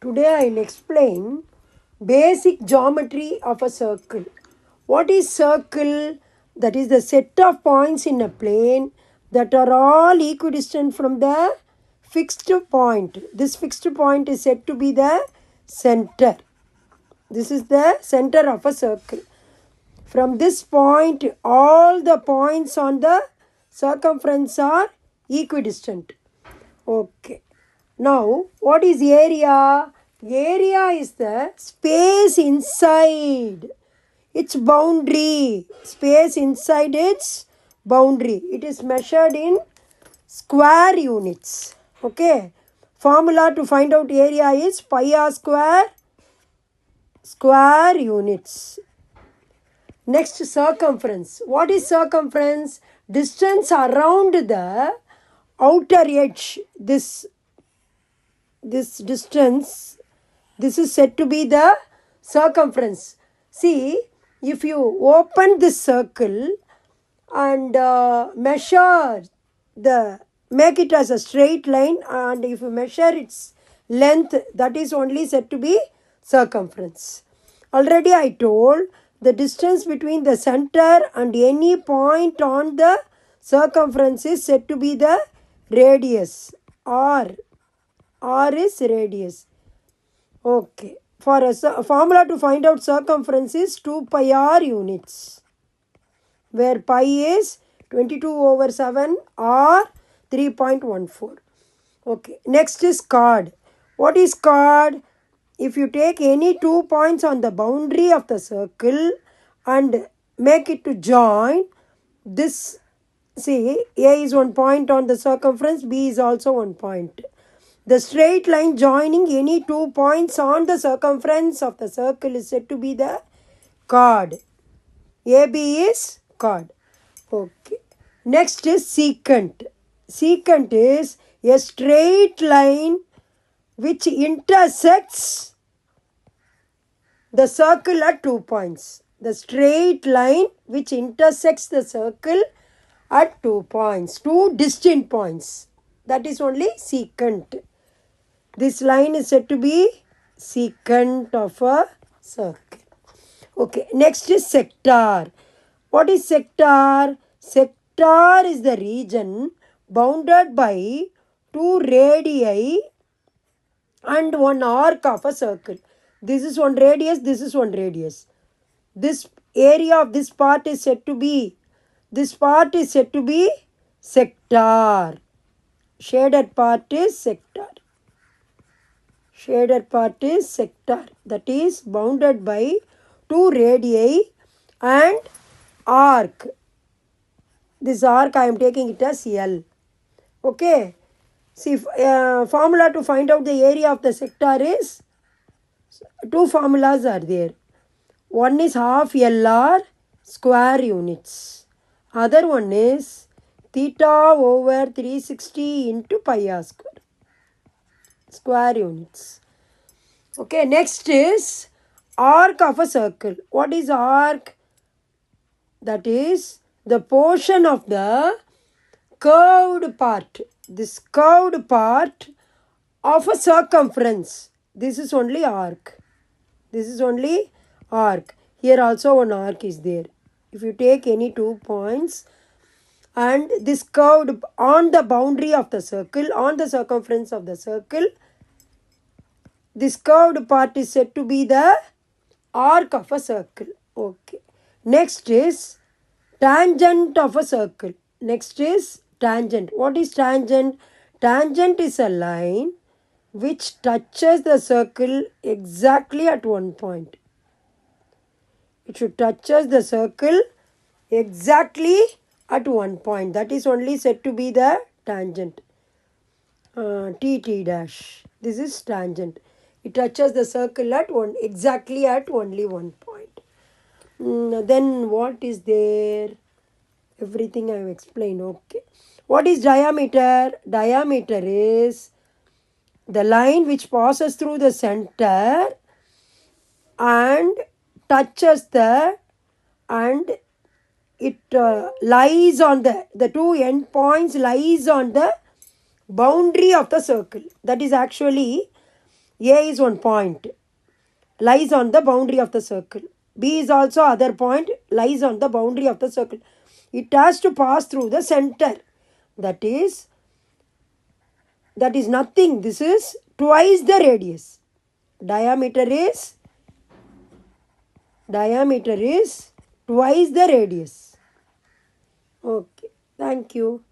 Today I will explain basic geometry of a circle. What is circle? That is the set of points in a plane that are all equidistant from the fixed point. This fixed point is said to be the center. This is the center of a circle. From this point, all the points on the circumference are equidistant. Okay. Now, what is area? Area is the space inside its boundary. Space inside its boundary. It is measured in square units. Okay. Formula to find out area is pi r square units. Next, circumference. What is circumference? Distance around the outer edge. This distance, this is said to be the circumference. See, if you open this circle and make it as a straight line, and if you measure its length, that is only said to be circumference. Already I told the distance between the center and any point on the circumference is said to be the radius. R is radius. Okay. For a formula to find out circumference is 2 pi r units, where pi is 22/7 or 3.14. Okay. Next is chord. What is chord? If you take any 2 points on the boundary of the circle and make it to join, this, see, A is 1 point on the circumference, B is also 1 point. The straight line joining any 2 points on the circumference of the circle is said to be the chord. AB is chord. Okay. Next is secant. Secant is a straight line which intersects the circle at 2 points. The straight line which intersects the circle at 2 points, 2 distinct points. That is only secant. This line is said to be secant of a circle. Okay, next is sector. What is sector? Sector is the region bounded by 2 radii and 1 arc of a circle. This is 1 radius, this is 1 radius. This area of this part is said to be, sector. Shaded part is sector. Shaded part is sector, that is bounded by 2 radii and arc. This arc I am taking it as L. Okay. See, formula to find out the area of the sector is, 2 formulas are there. One is half LR square units. Other one is theta over 360 into pi r square units. Okay, next is arc of a circle. What is arc? That is the portion of the curved part. This curved part of a circumference. This is only arc. This is only arc. Here also one arc is there. If you take any 2 points and this curved on the boundary of the circle, on the circumference of the circle, this curved part is said to be the arc of a circle. Okay. Next is tangent of a circle. Next is tangent. What is tangent? Tangent is a line which touches the circle exactly at 1 point. It should touches the circle exactly at 1 point. That is only said to be the tangent. T dash. This is tangent. It touches the circle at exactly at only 1 point. Then what is there? Everything I have explained. Okay. What is diameter? Diameter is the line which passes through the center and touches and it lies on the 2 end points lies on the boundary of the circle. That is actually A is one point, lies on the boundary of the circle. B is also other point, lies on the boundary of the circle. It has to pass through the center. That is nothing. This is twice the radius. Diameter is twice the radius. Okay. Thank you.